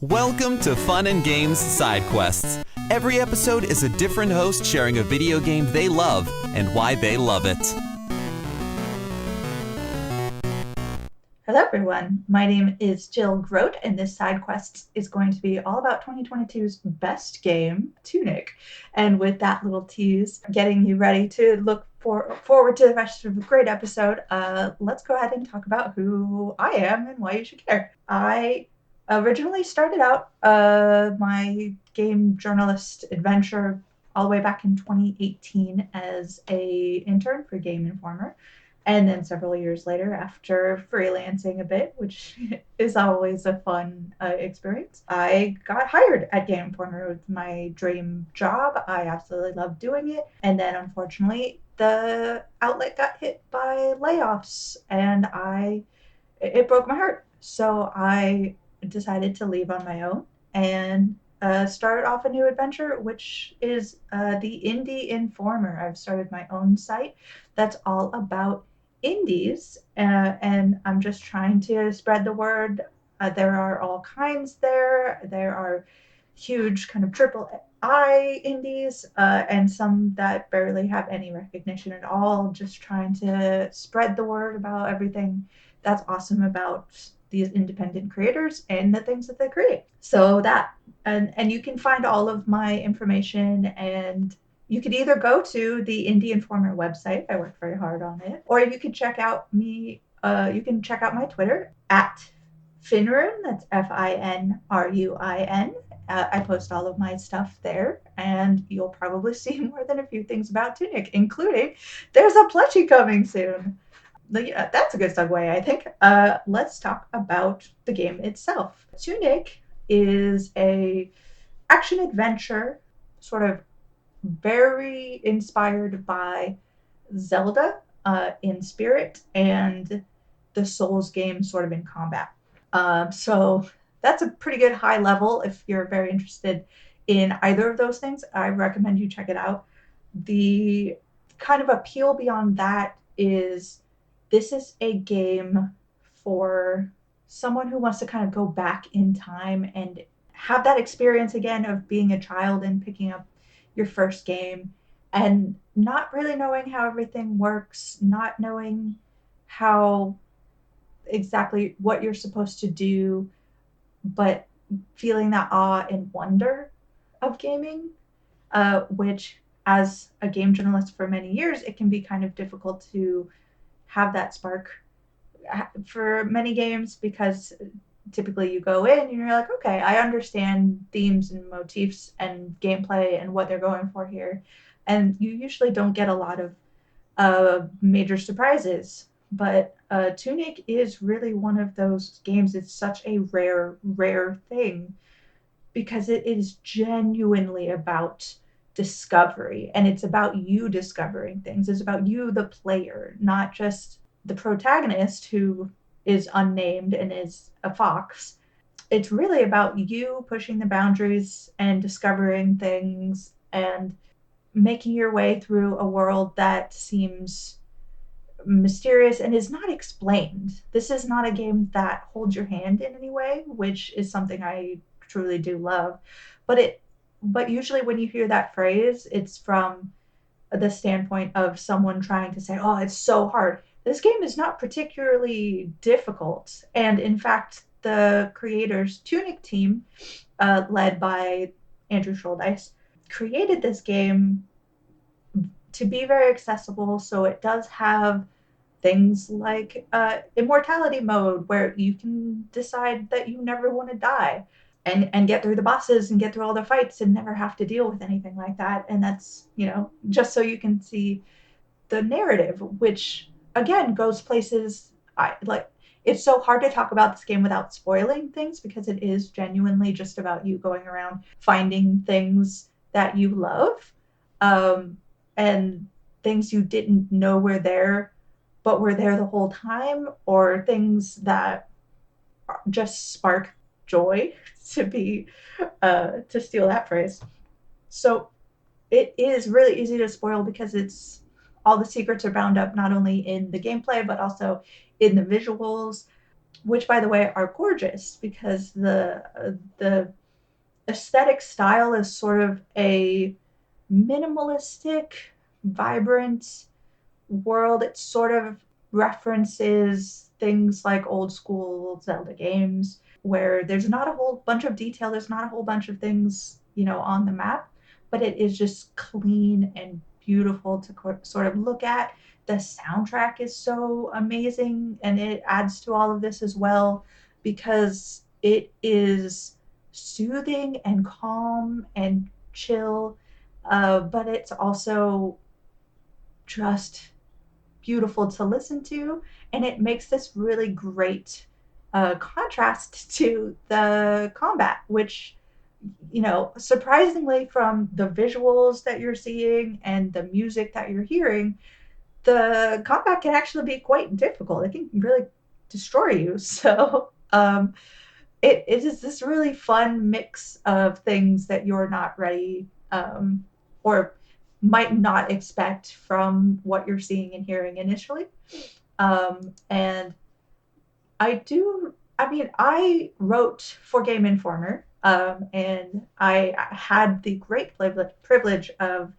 Welcome to Fun and Games Side Quests. Every episode is a different host sharing a video game they love and why they love it. Hello everyone, my name is Jill Grodt, and this side quest is going to be all about 2022's best game, Tunic. And with that little tease, getting you ready to look forward to the rest of a great episode, let's go ahead and talk about who I am and why you should care. I originally started out my game journalist adventure all the way back in 2018 as an intern for Game Informer. And then several years later, after freelancing a bit, which is always a fun experience, I got hired at Game Informer. It was my dream job. I absolutely loved doing it. And then unfortunately, the outlet got hit by layoffs, and it broke my heart. So I decided to leave on my own and start off a new adventure, which is the Indie Informer. I've started my own site that's all about indies, and I'm just trying to spread the word. There are all kinds there. There are huge kind of triple I indies and some that barely have any recognition at all, just trying to spread the word about everything that's awesome about these independent creators and the things that they create. So that, and you can find all of my information, and you could either go to the Indie Informer website. I worked very hard on it. Or you could check out me. You can check out my Twitter at Finruin. That's Finruin. I post all of my stuff there, and you'll probably see more than a few things about Tunic, including there's a plushie coming soon. That's a good segue, I think. Let's talk about the game itself. Tunic is a action adventure, sort of very inspired by Zelda in spirit and the Souls game sort of in combat. So that's a pretty good high level. If you're very interested in either of those things, I recommend you check it out. The kind of appeal beyond that is this is a game for someone who wants to kind of go back in time and have that experience again of being a child and picking up your first game and not really knowing how everything works, not knowing how exactly what you're supposed to do, but feeling that awe and wonder of gaming, which as a game journalist for many years, it can be kind of difficult to have that spark for many games, because typically you go in and you're like, okay, I understand themes and motifs and gameplay and what they're going for here. And you usually don't get a lot of major surprises. But Tunic is really one of those games. It's such a rare thing because it is genuinely about discovery, and it's about you discovering things. It's about you, the player, not just the protagonist who is unnamed and is a fox. It's really about you pushing the boundaries and discovering things and making your way through a world that seems mysterious and is not explained. This is not a game that holds your hand in any way, which is something I truly do love. But usually when you hear that phrase, it's from the standpoint of someone trying to say, oh, it's so hard. This game is not particularly difficult. And in fact, the creators' Tunic team, led by Andrew Shouldice, created this game to be very accessible. So it does have things like immortality mode, where you can decide that you never want to die and get through the bosses and get through all the fights and never have to deal with anything like that. And that's, just so you can see the narrative, which again goes places. It's so hard to talk about this game without spoiling things, because it is genuinely just about you going around finding things that you love, and things you didn't know were there but were there the whole time, or things that just spark joy, to steal that phrase. So it is really easy to spoil, because it's all the secrets are bound up not only in the gameplay but also in the visuals. which, by the way, are gorgeous because the aesthetic style is sort of a minimalistic, vibrant world. It sort of references things like old school Zelda games where there's not a whole bunch of detail, there's not a whole bunch of things, on the map, but it is just clean and beautiful to sort of look at. The soundtrack is so amazing and it adds to all of this as well because it is soothing and calm and chill, but it's also just beautiful to listen to, and it makes this really great contrast to the combat, which, surprisingly, from the visuals that you're seeing and the music that you're hearing, the combat can actually be quite difficult. It can really destroy you. So it is this really fun mix of things that you're not ready, or might not expect from what you're seeing and hearing initially. And I wrote for Game Informer, and I had the great privilege of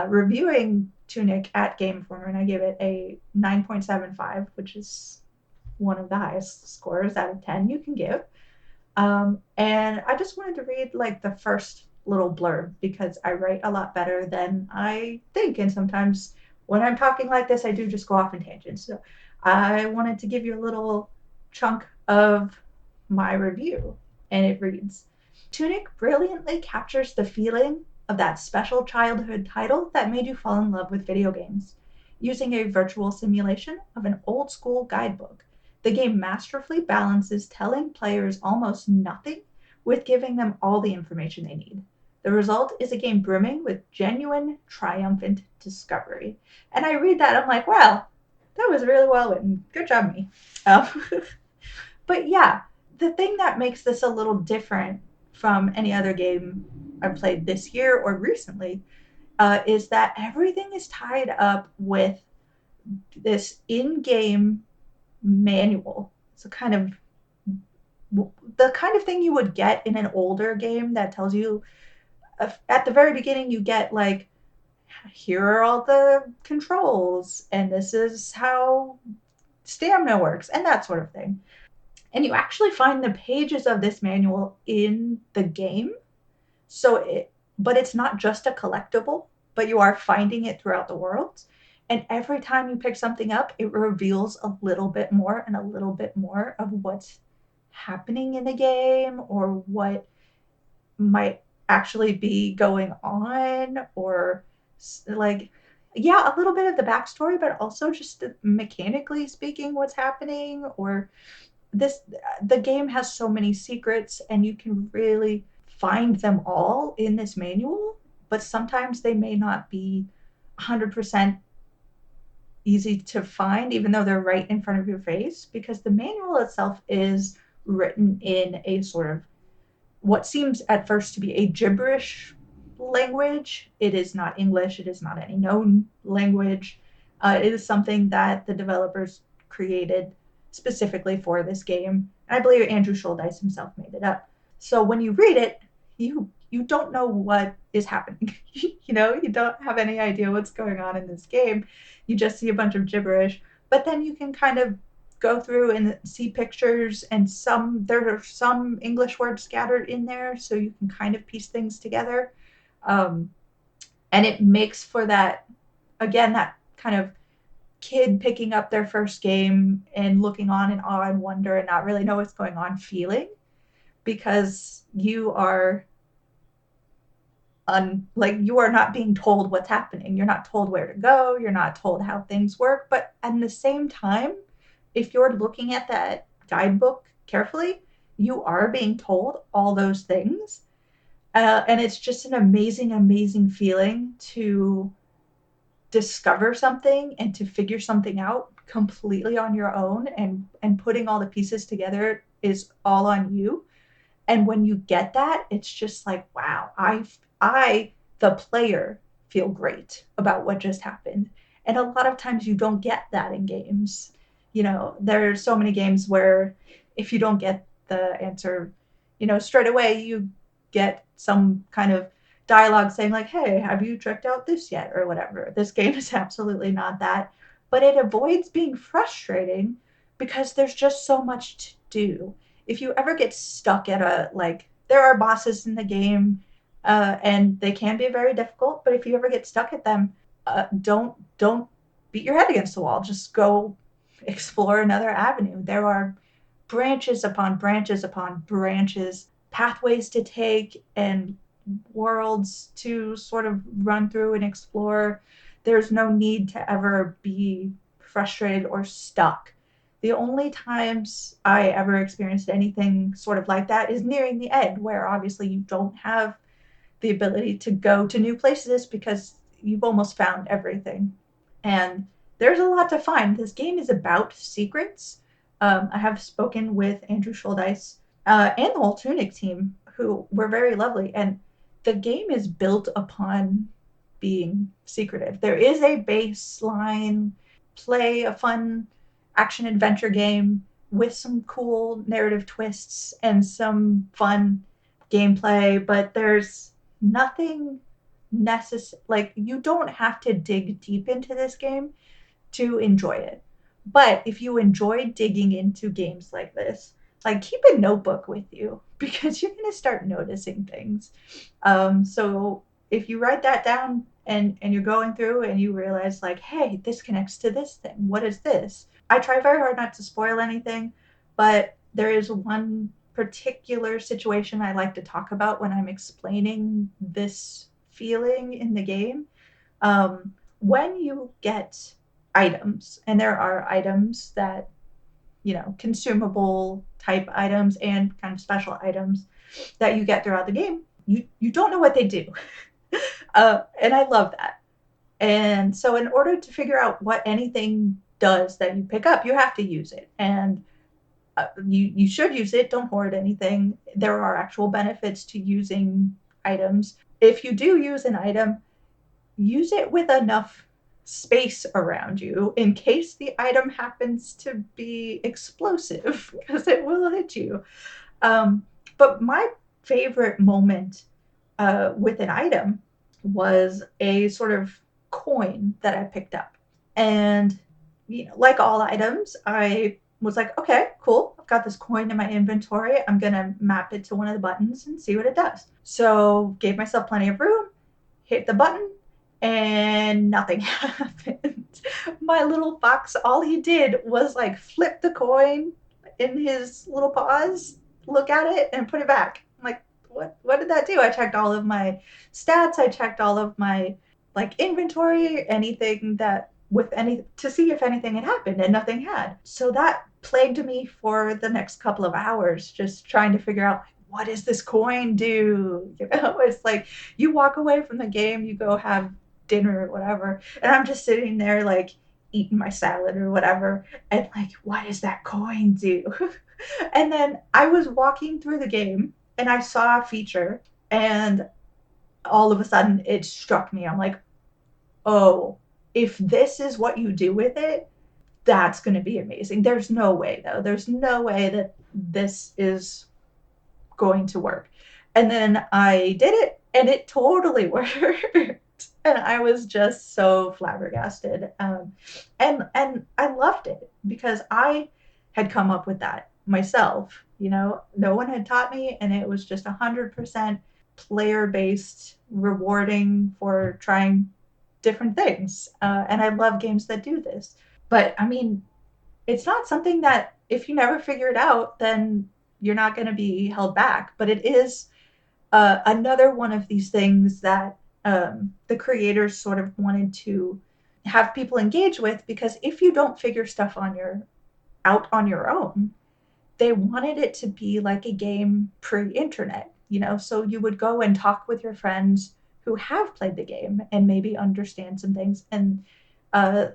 reviewing Tunic at Game Informer, and I gave it a 9.75, which is one of the highest scores out of 10 you can give. And I just wanted to read like the first little blurb because I write a lot better than I think. And sometimes when I'm talking like this, I do just go off in tangents. So I wanted to give you a little chunk of my review. And it reads, Tunic brilliantly captures the feeling of that special childhood title that made you fall in love with video games. Using a virtual simulation of an old school guidebook, the game masterfully balances telling players almost nothing with giving them all the information they need. The result is a game brimming with genuine, triumphant discovery. And I read that, I'm like, wow, that was really well written. Good job, me. But yeah, the thing that makes this a little different from any other game I've played this year or recently is that everything is tied up with this in-game manual. It's the kind of thing you would get in an older game that tells you at the very beginning you get like, here are all the controls and this is how stamina works and that sort of thing. And you actually find the pages of this manual in the game. But it's not just a collectible, but you are finding it throughout the world. And every time you pick something up, it reveals a little bit more and a little bit more of what's happening in the game or what might actually be going on, or like, yeah, a little bit of the backstory, but also just mechanically speaking, what's happening. Or the game has so many secrets and you can really find them all in this manual, but sometimes they may not be 100% easy to find, even though they're right in front of your face, because the manual itself is written in a sort of what seems at first to be a gibberish language. It is not English. It is not any known language. It is something that the developers created specifically for this game. And I believe Andrew Shouldice himself made it up. So when you read it, you don't know what is happening. You don't have any idea what's going on in this game. You just see a bunch of gibberish. But then you can kind of go through and see pictures, and there are some English words scattered in there, so you can kind of piece things together. And it makes for that, again, that kind of kid picking up their first game and looking on in awe and wonder and not really know what's going on feeling, because you are you are not being told what's happening. You're not told where to go. You're not told how things work. But at the same time, if you're looking at that guidebook carefully, you are being told all those things. And it's just an amazing, amazing feeling to discover something and to figure something out completely on your own, and putting all the pieces together is all on you. And when you get that, it's just like, wow, I, the player, feel great about what just happened. And a lot of times you don't get that in games. There's so many games where if you don't get the answer, straight away, you get some kind of dialogue saying like, hey, have you checked out this yet? Or whatever. This game is absolutely not that. But it avoids being frustrating because there's just so much to do. If you ever get stuck at there are bosses in the game, and they can be very difficult, but if you ever get stuck at them, don't beat your head against the wall. Just go explore another avenue. There are branches upon branches upon branches, pathways to take, and worlds to sort of run through and explore. There's no need to ever be frustrated or stuck. The only times I ever experienced anything sort of like that is nearing the end, where obviously you don't have the ability to go to new places because you've almost found everything. And there's a lot to find. This game is about secrets. I have spoken with Andrew Shouldice and the whole Tunic team, who were very lovely. And the game is built upon being secretive. There is a baseline play, a fun action adventure game with some cool narrative twists and some fun gameplay, but there's nothing necessary. Like, you don't have to dig deep into this game to enjoy it. But if you enjoy digging into games like this, like, keep a notebook with you because you're going to start noticing things. So if you write that down and you're going through and you realize like, hey, this connects to this thing. What is this? I try very hard not to spoil anything, but there is one particular situation I like to talk about when I'm explaining this feeling in the game. When you get items, and there are items that, consumable type items and kind of special items that you get throughout the game, you don't know what they do. And I love that. And so in order to figure out what anything does that you pick up, you have to use it. And you should use it. Don't hoard anything. There are actual benefits to using items. If you do use an item, use it with enough space around you in case the item happens to be explosive, because it will hit you. But my favorite moment with an item was a sort of coin that I picked up. And, like all items, I was like, okay, cool. I've got this coin in my inventory. I'm going to map it to one of the buttons and see what it does. So gave myself plenty of room, hit the button, and nothing happened. My little fox, all he did was like flip the coin in his little paws, look at it, and put it back. I'm like, what did that do? I checked all of my stats. I checked all of my inventory, anything that to see if anything had happened, and nothing had. So that plagued me for the next couple of hours, just trying to figure out, what does this coin do? It's like you walk away from the game, you go have dinner or whatever, and I'm just sitting there eating my salad or whatever, and what does that coin do? And then I was walking through the game and I saw a feature, and all of a sudden it struck me. I'm like, oh, if this is what you do with it, that's going to be amazing. There's no way, though. There's no way that this is going to work. And then I did it, and it totally worked. And I was just so flabbergasted. And I loved it because I had come up with that myself. No one had taught me, and it was just 100% player-based, rewarding for trying different things. And I love games that do this. But I mean, it's not something that if you never figure it out, then you're not going to be held back. But it is another one of these things that the creators sort of wanted to have people engage with, because if you don't figure stuff out on your own, they wanted it to be like a game pre-internet, so you would go and talk with your friends who have played the game and maybe understand some things. And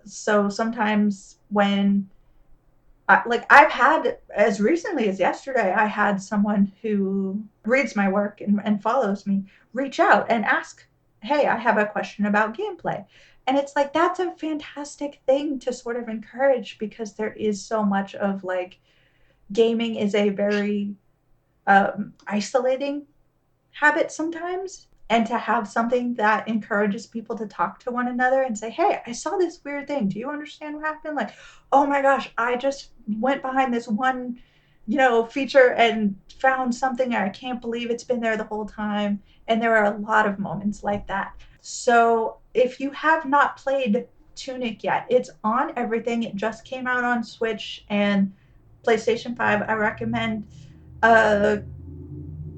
so sometimes when I've had, as recently as yesterday, I had someone who reads my work and follows me reach out and ask, hey, I have a question about gameplay. And it's like, that's a fantastic thing to sort of encourage, because there is so much of like, gaming is a very isolating habit sometimes. And to have something that encourages people to talk to one another and say, hey, I saw this weird thing. Do you understand what happened? Like, oh my gosh, I just went behind this one, feature and found something. I can't believe it's been there the whole time. And there are a lot of moments like that. So if you have not played Tunic yet, it's on everything. It just came out on Switch and PlayStation 5. I recommend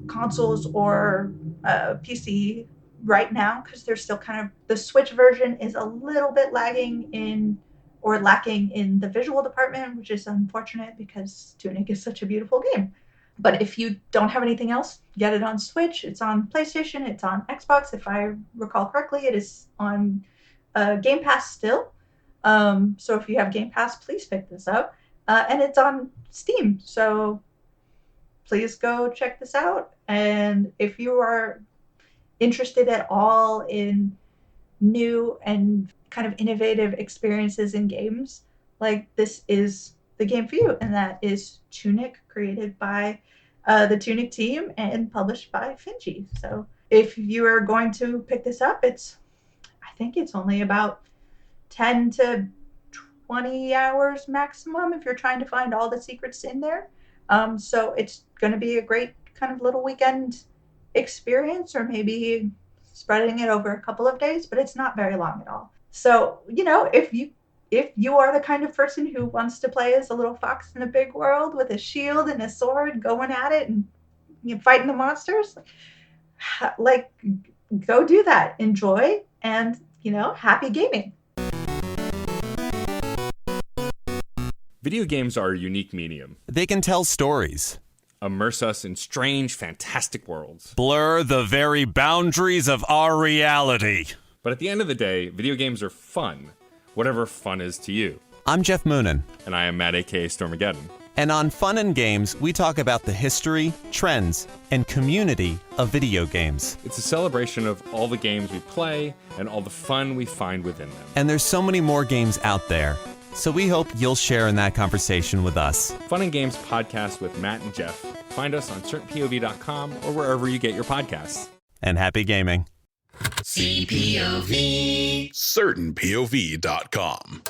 consoles or PC right now, because they're still kind of, the Switch version is a little bit lacking in the visual department, which is unfortunate because Tunic is such a beautiful game. But if you don't have anything else, get it on Switch. It's on PlayStation. It's on Xbox. If I recall correctly, it is on Game Pass still. So if you have Game Pass, please pick this up. And it's on Steam. So please go check this out. And if you are interested at all in new and kind of innovative experiences in games, like, this is the game for you. And that is Tunic, created by the Tunic team and published by Finji. So if you are going to pick this up, I think it's only about 10 to 20 hours maximum if you're trying to find all the secrets in there. So it's going to be a great kind of little weekend experience, or maybe spreading it over a couple of days, but it's not very long at all. So, if you are the kind of person who wants to play as a little fox in a big world with a shield and a sword, going at it and fighting the monsters, like, go do that. Enjoy, and, happy gaming. Video games are a unique medium. They can tell stories, Immerse us in strange, fantastic worlds. blur the very boundaries of our reality. But at the end of the day, video games are fun. Whatever fun is to you. I'm Jeff Moonen, And I am Matt, aka Stormageddon. and on Fun and Games, we talk about the history, trends, and community of video games. It's a celebration of all the games we play and all the fun we find within them. And there's so many more games out there, so we hope you'll share in that conversation with us. Fun and Games podcast with Matt and Jeff. Find us on certainpov.com or wherever you get your podcasts. And happy gaming. CPOV. CertainPOV.com.